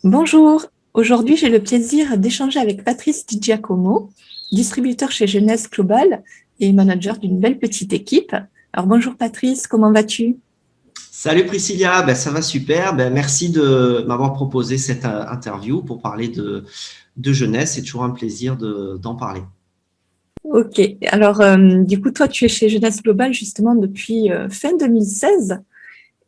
Bonjour, aujourd'hui j'ai le plaisir d'échanger avec Patrice Di Giacomo, distributeur chez Jeunesse Global et manager d'une belle petite équipe. Alors bonjour Patrice, comment vas-tu? Salut Priscilla, ça va super. Merci de m'avoir proposé cette interview pour parler de jeunesse. C'est toujours un plaisir d'en parler. Ok, alors du coup toi tu es chez Jeunesse Global justement depuis fin 2016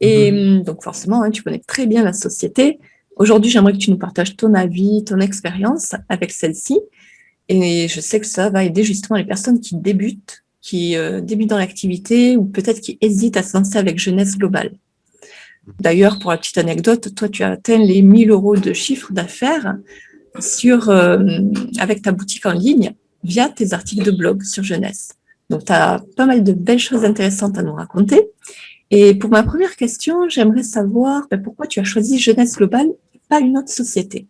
et Mhm. donc forcément tu connais très bien la société. Aujourd'hui j'aimerais que tu nous partages ton avis, ton expérience avec celle-ci. Et je sais que ça va aider justement les personnes qui débutent dans l'activité ou peut-être qui hésitent à se lancer avec Jeunesse Globale. D'ailleurs, pour la petite anecdote, toi, tu as atteint les 1000 euros de chiffre d'affaires avec ta boutique en ligne via tes articles de blog sur Jeunesse. Donc, tu as pas mal de belles choses intéressantes à nous raconter. Et pour ma première question, j'aimerais savoir pourquoi tu as choisi Jeunesse Globale et pas une autre société.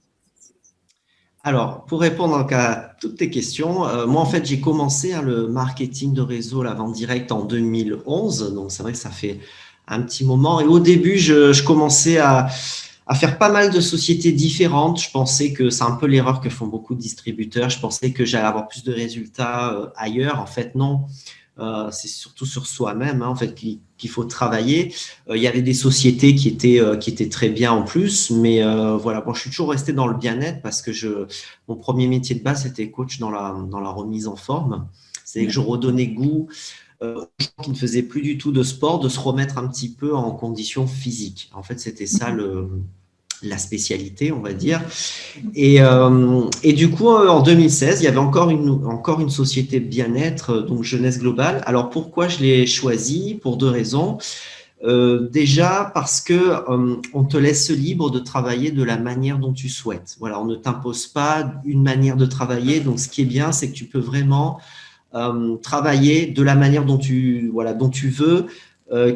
Alors, pour répondre donc à toutes tes questions, moi en fait j'ai commencé le marketing de réseau, la vente directe en 2011. Donc c'est vrai que ça fait un petit moment. Et au début, je commençais à faire pas mal de sociétés différentes. Je pensais que c'est un peu l'erreur que font beaucoup de distributeurs. Je pensais que j'allais avoir plus de résultats ailleurs. En fait, non. C'est surtout sur soi-même, hein, en fait, qu'il faut travailler. Il y avait des sociétés qui étaient très bien en plus, mais voilà, bon, je suis toujours resté dans le bien-être parce que mon premier métier de base, c'était coach dans la remise en forme. C'est que je redonnais goût aux gens qui ne faisaient plus du tout de sport, de se remettre un petit peu en condition physique. En fait, c'était ça la spécialité, on va dire. Et du coup, en 2016, il y avait encore une société bien-être, donc Jeunesse Globale. Alors, pourquoi je l'ai choisie? Pour deux raisons. Déjà parce que on te laisse libre de travailler de la manière dont tu souhaites. Voilà, on ne t'impose pas une manière de travailler. Donc, ce qui est bien, c'est que tu peux vraiment travailler de la manière dont tu veux,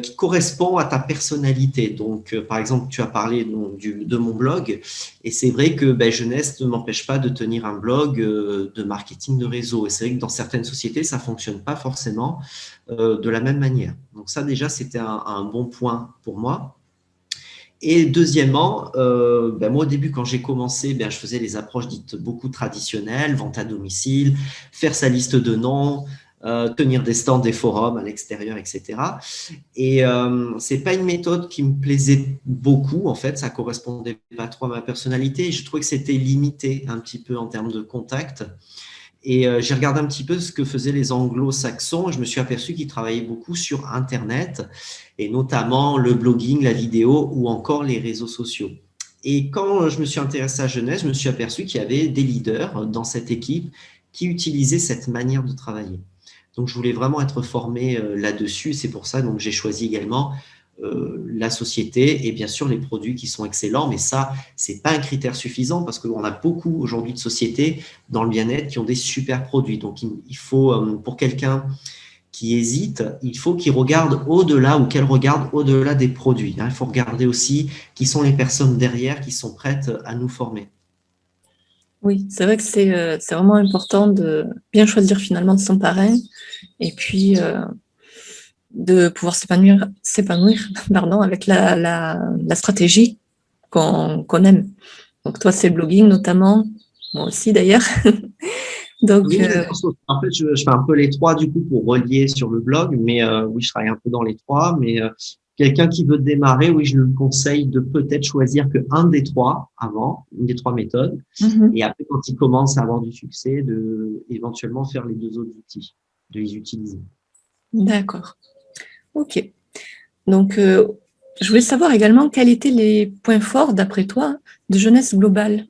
qui correspond à ta personnalité. Donc, par exemple, tu as parlé de mon blog, et c'est vrai que Jeunesse ne m'empêche pas de tenir un blog de marketing de réseau. Et c'est vrai que dans certaines sociétés, ça fonctionne pas forcément de la même manière. Donc ça, déjà, c'était un bon point pour moi. Et deuxièmement, moi au début, quand j'ai commencé, je faisais les approches dites beaucoup traditionnelles, vente à domicile, faire sa liste de noms, tenir des stands, des forums à l'extérieur, etc. Et c'est pas une méthode qui me plaisait beaucoup, en fait, ça correspondait pas trop à ma personnalité. Je trouvais que c'était limité un petit peu en termes de contact. Et j'ai regardé un petit peu ce que faisaient les anglo-saxons. Je me suis aperçu qu'ils travaillaient beaucoup sur Internet, et notamment le blogging, la vidéo ou encore les réseaux sociaux. Et quand je me suis intéressé à Genève, je me suis aperçu qu'il y avait des leaders dans cette équipe qui utilisaient cette manière de travailler. Donc, je voulais vraiment être formé là-dessus. C'est pour ça que j'ai choisi également la société et bien sûr les produits qui sont excellents. Mais ça, c'est pas un critère suffisant parce qu'on a beaucoup aujourd'hui de sociétés dans le bien-être qui ont des super produits. Donc, il faut, pour quelqu'un qui hésite, il faut qu'il regarde au-delà ou qu'elle regarde au-delà des produits. Il faut regarder aussi qui sont les personnes derrière qui sont prêtes à nous former. Oui, c'est vrai que c'est vraiment important de bien choisir finalement de son parrain et puis de pouvoir s'épanouir pardon, avec la stratégie qu'on aime. Donc toi, c'est le blogging notamment, moi aussi d'ailleurs. Donc Oui, en fait, je fais un peu les trois du coup pour relier sur le blog, mais oui, je travaille un peu dans les trois. Mais quelqu'un qui veut démarrer, oui, je lui conseille de peut-être choisir que un des trois avant, une des trois méthodes, et après, quand il commence à avoir du succès, de éventuellement faire les deux autres outils, de les utiliser. d'accord, ok. Donc je voulais savoir également quels étaient les points forts d'après toi de Jeunesse Globale.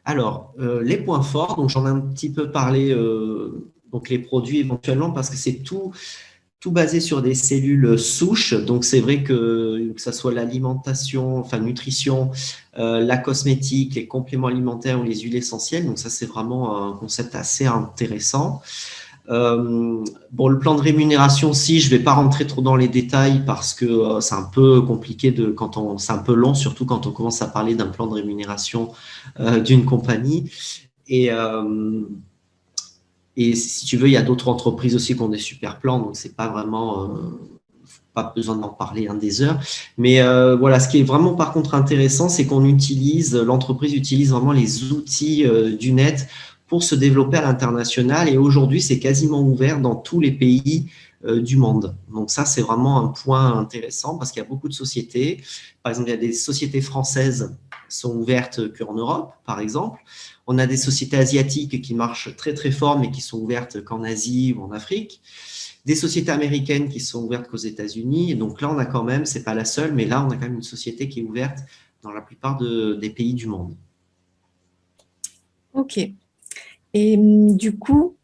Alors, les points forts, donc j'en ai un petit peu parlé, donc les produits éventuellement, parce que c'est tout basé sur des cellules souches. Donc, c'est vrai que ça soit l'alimentation, enfin nutrition, la cosmétique, les compléments alimentaires ou les huiles essentielles. Donc, ça, c'est vraiment un concept assez intéressant. Bon, le plan de rémunération, si je ne vais pas rentrer trop dans les détails parce que c'est un peu compliqué c'est un peu long, surtout quand on commence à parler d'un plan de rémunération d'une compagnie. Et, euh, et si tu veux, il y a d'autres entreprises aussi qui ont des super plans, donc c'est pas vraiment pas besoin d'en parler des heures. Mais voilà, ce qui est vraiment par contre intéressant, c'est qu'on l'entreprise utilise vraiment les outils du net pour se développer à l'international. Et aujourd'hui, c'est quasiment ouvert dans tous les pays du monde. Donc ça, c'est vraiment un point intéressant parce qu'il y a beaucoup de sociétés. Par exemple, il y a des sociétés françaises qui sont ouvertes qu'en Europe, par exemple. On a des sociétés asiatiques qui marchent très, très fort, mais qui sont ouvertes qu'en Asie ou en Afrique. Des sociétés américaines qui sont ouvertes qu'aux États-Unis. Et donc là, on a quand même, c'est pas la seule, mais là, on a quand même une société qui est ouverte dans la plupart des pays du monde. Ok. Et du coup,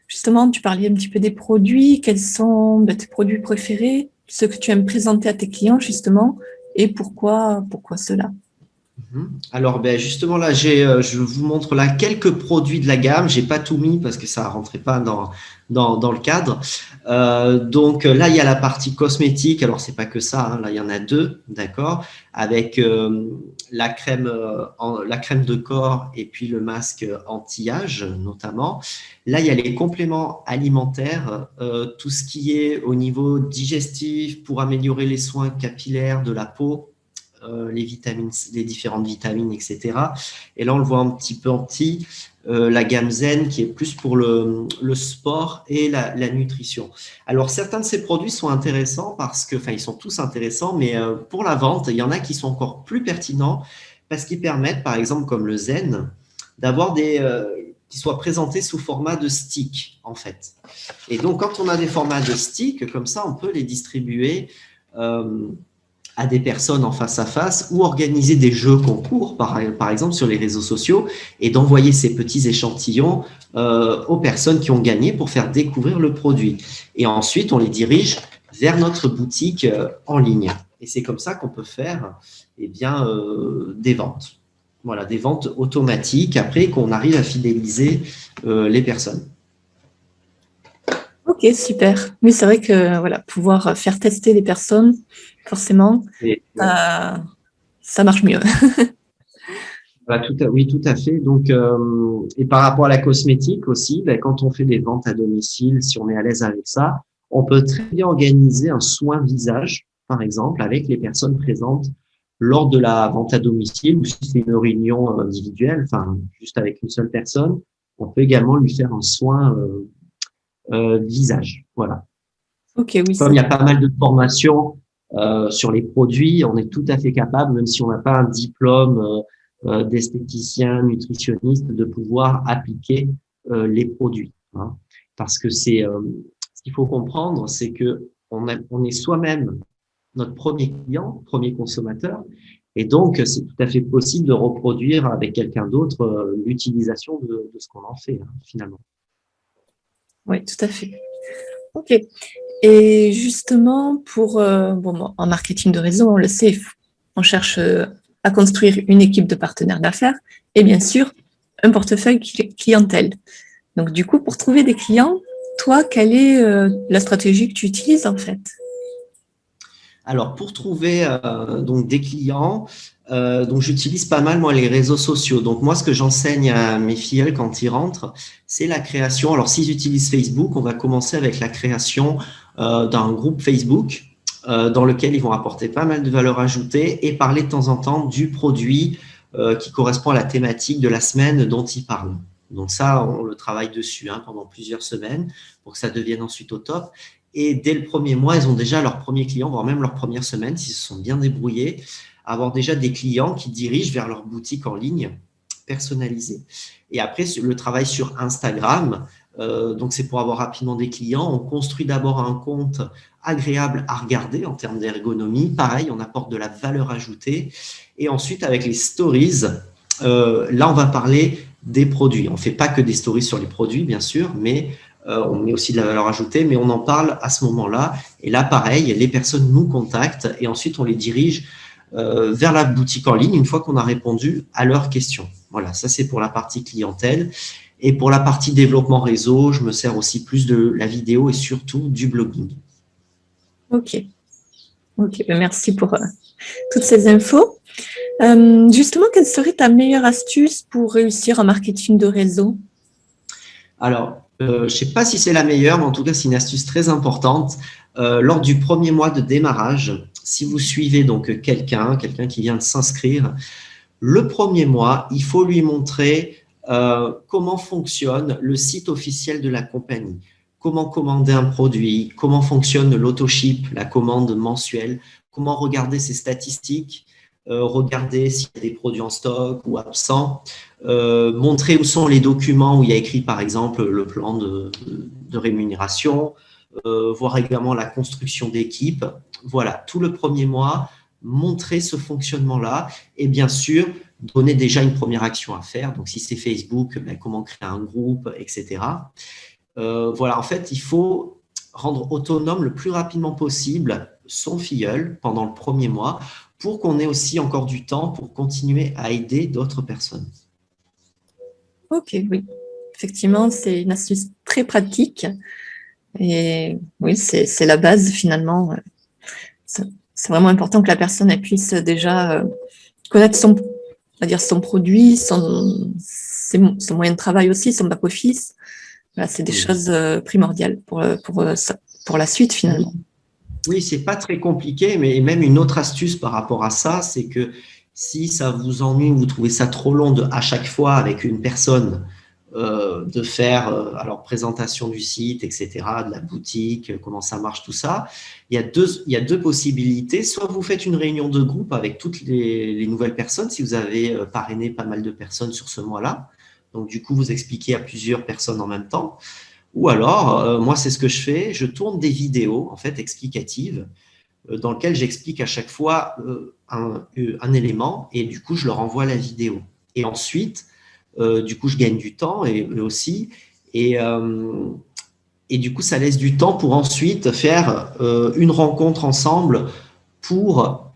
justement, tu parlais un petit peu des produits. Quels sont tes produits préférés, ceux que tu aimes présenter à tes clients, justement, et pourquoi cela? Alors, justement, là, je vous montre là quelques produits de la gamme. J'ai pas tout mis parce que ça rentrait pas dans le cadre. Donc là, il y a la partie cosmétique. Alors, c'est pas que ça. Là, il y en a deux, d'accord, avec la crème de corps et puis le masque anti-âge, notamment. Là, il y a les compléments alimentaires, tout ce qui est au niveau digestif pour améliorer les soins capillaires de la peau, les vitamines, les différentes vitamines, etc. Et là, on le voit un petit peu en petit, la gamme Zen qui est plus pour le sport et la nutrition. Alors, certains de ces produits sont intéressants parce que, enfin, ils sont tous intéressants, mais pour la vente, il y en a qui sont encore plus pertinents parce qu'ils permettent, par exemple, comme le Zen, d'avoir qui soient présentés sous format de stick, en fait. Et donc, quand on a des formats de stick, comme ça, on peut les distribuer à des personnes en face à face ou organiser des jeux concours, par exemple, sur les réseaux sociaux et d'envoyer ces petits échantillons aux personnes qui ont gagné pour faire découvrir le produit. Et ensuite, on les dirige vers notre boutique en ligne. Et c'est comme ça qu'on peut faire des ventes. Voilà, des ventes automatiques après qu'on arrive à fidéliser les personnes. Ok, super. Oui, c'est vrai que voilà, pouvoir faire tester les personnes, forcément, ça marche mieux. Oui, tout à fait. Donc, et par rapport à la cosmétique aussi, quand on fait des ventes à domicile, si on est à l'aise avec ça, on peut très bien organiser un soin visage, par exemple, avec les personnes présentes lors de la vente à domicile, ou si c'est une réunion individuelle, enfin, juste avec une seule personne, on peut également lui faire un soin visage. Voilà. Ok, oui, Comme il y a pas mal de formations sur les produits, on est tout à fait capable, même si on n'a pas un diplôme d'esthéticien, nutritionniste, de pouvoir appliquer les produits. Hein. Parce que ce qu'il faut comprendre, c'est que on est soi-même notre premier client, premier consommateur, et donc c'est tout à fait possible de reproduire avec quelqu'un d'autre l'utilisation de ce qu'on en fait, finalement. oui, tout à fait. Ok. Et justement, en marketing de réseau, on le sait, on cherche à construire une équipe de partenaires d'affaires et bien sûr, un portefeuille clientèle. Donc, du coup, pour trouver des clients, toi, quelle est la stratégie que tu utilises en fait? Alors, pour trouver donc des clients, donc j'utilise pas mal moi les réseaux sociaux. Donc moi, ce que j'enseigne à mes filles quand ils rentrent, c'est la création. Alors, s'ils utilisent Facebook, on va commencer avec la création d'un groupe Facebook dans lequel ils vont apporter pas mal de valeur ajoutée et parler de temps en temps du produit qui correspond à la thématique de la semaine dont ils parlent. Donc ça, on le travaille dessus pendant plusieurs semaines pour que ça devienne ensuite au top. Et dès le premier mois, ils ont déjà leurs premiers clients, voire même leur première semaine, s'ils se sont bien débrouillés, avoir déjà des clients qui dirigent vers leur boutique en ligne personnalisée. Et après, le travail sur Instagram, donc c'est pour avoir rapidement des clients. On construit d'abord un compte agréable à regarder en termes d'ergonomie. Pareil, on apporte de la valeur ajoutée. Et ensuite, avec les stories, là, on va parler des produits. On ne fait pas que des stories sur les produits, bien sûr, mais on met aussi de la valeur ajoutée, mais on en parle à ce moment-là. Et là, pareil, les personnes nous contactent et ensuite on les dirige vers la boutique en ligne une fois qu'on a répondu à leurs questions. Voilà, ça c'est pour la partie clientèle. Et pour la partie développement réseau, je me sers aussi plus de la vidéo et surtout du blogging. Ok, merci pour toutes ces infos. Justement, quelle serait ta meilleure astuce pour réussir en marketing de réseau? Alors, je ne sais pas si c'est la meilleure, mais en tout cas, c'est une astuce très importante. lors du premier mois de démarrage, si vous suivez donc quelqu'un qui vient de s'inscrire, le premier mois, il faut lui montrer comment fonctionne le site officiel de la compagnie, comment commander un produit, comment fonctionne l'autoship, la commande mensuelle, comment regarder ses statistiques, regarder s'il y a des produits en stock ou absents, montrer où sont les documents où il y a écrit par exemple le plan de rémunération, voir également la construction d'équipe. Voilà, tout le premier mois, montrer ce fonctionnement-là et bien sûr, donner déjà une première action à faire. Donc, si c'est Facebook, ben, comment créer un groupe, etc. Voilà, en fait, il faut rendre autonome le plus rapidement possible son filleul pendant le premier mois pour qu'on ait aussi encore du temps pour continuer à aider d'autres personnes. Ok, oui. Effectivement, c'est une astuce très pratique. Et oui, c'est la base finalement. C'est vraiment important que la personne elle puisse déjà connaître son, on va dire son produit, son moyen de travail aussi, son back-office. Voilà, c'est des choses primordiales pour la suite finalement. Oui, c'est pas très compliqué, mais même une autre astuce par rapport à ça, c'est que si ça vous ennuie ou vous trouvez ça trop long à chaque fois avec une personne de faire alors présentation du site, etc., de la boutique, comment ça marche, tout ça, il y a deux possibilités. Soit vous faites une réunion de groupe avec toutes les nouvelles personnes, si vous avez parrainé pas mal de personnes sur ce mois-là. Donc, du coup, vous expliquez à plusieurs personnes en même temps. Ou alors, moi, c'est ce que je fais, je tourne des vidéos, en fait, explicatives, dans lesquelles j'explique à chaque fois un élément et du coup, je leur envoie la vidéo. Et ensuite, du coup, je gagne du temps et eux aussi. Et du coup, ça laisse du temps pour ensuite faire une rencontre ensemble pour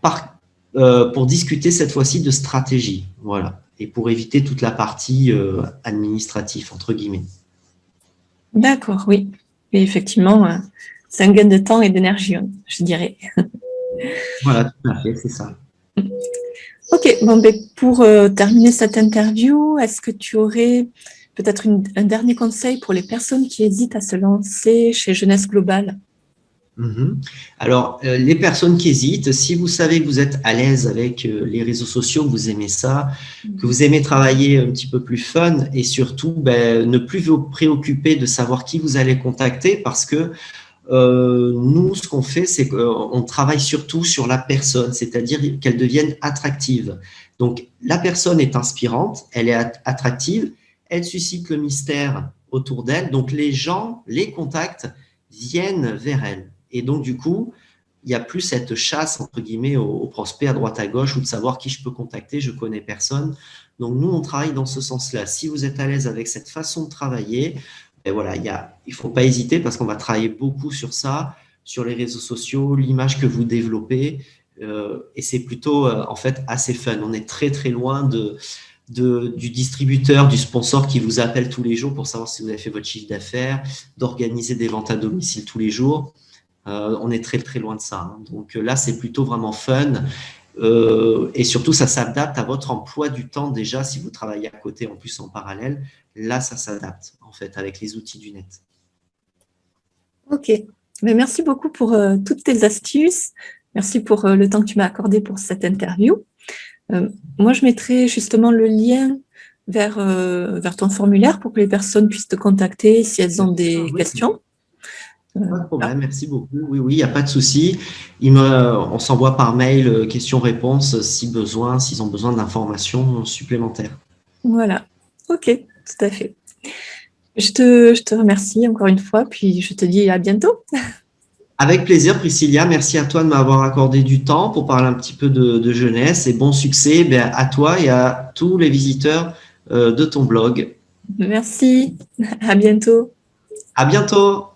discuter cette fois-ci de stratégie. Voilà. Et pour éviter toute la partie administrative, entre guillemets. D'accord, oui. Et effectivement, c'est un gain de temps et d'énergie, je dirais. Voilà, tout à fait, c'est ça. Ok, bon, ben, pour terminer cette interview, est-ce que tu aurais peut-être un dernier conseil pour les personnes qui hésitent à se lancer chez Jeunesse Globale? Alors, les personnes qui hésitent, si vous savez que vous êtes à l'aise avec les réseaux sociaux, que vous aimez ça, que vous aimez travailler un petit peu plus fun et surtout ne plus vous préoccuper de savoir qui vous allez contacter parce que nous, ce qu'on fait, c'est qu'on travaille surtout sur la personne, c'est-à-dire qu'elle devienne attractive. Donc, la personne est inspirante, elle est attractive, elle suscite le mystère autour d'elle, donc les gens, les contacts viennent vers elle. Et donc, du coup, il n'y a plus cette chasse, entre guillemets, aux prospects à droite à gauche ou de savoir qui je peux contacter, je connais personne. Donc, nous, on travaille dans ce sens-là. Si vous êtes à l'aise avec cette façon de travailler, ben voilà, il ne faut pas hésiter parce qu'on va travailler beaucoup sur ça, sur les réseaux sociaux, l'image que vous développez. Et c'est plutôt, en fait, assez fun. On est très, très loin du distributeur, du sponsor qui vous appelle tous les jours pour savoir si vous avez fait votre chiffre d'affaires, d'organiser des ventes à domicile tous les jours. On est très, très loin de ça. Hein. Donc là, c'est plutôt vraiment fun. Et surtout, ça s'adapte à votre emploi du temps déjà. Si vous travaillez à côté, en plus en parallèle, là, ça s'adapte en fait avec les outils du net. Ok, mais merci beaucoup pour toutes tes astuces. Merci pour le temps que tu m'as accordé pour cette interview. Moi, je mettrai justement le lien vers ton formulaire pour que les personnes puissent te contacter si elles ont des questions. Pas de problème, merci beaucoup. Oui, il n'y a pas de souci. On s'envoie par mail questions-réponses si besoin, s'ils ont besoin d'informations supplémentaires. Voilà, ok, tout à fait. Je te remercie encore une fois, puis je te dis à bientôt. Avec plaisir, Priscilla. Merci à toi de m'avoir accordé du temps pour parler un petit peu de jeunesse et bon succès à toi et à tous les visiteurs de ton blog. Merci, à bientôt. À bientôt.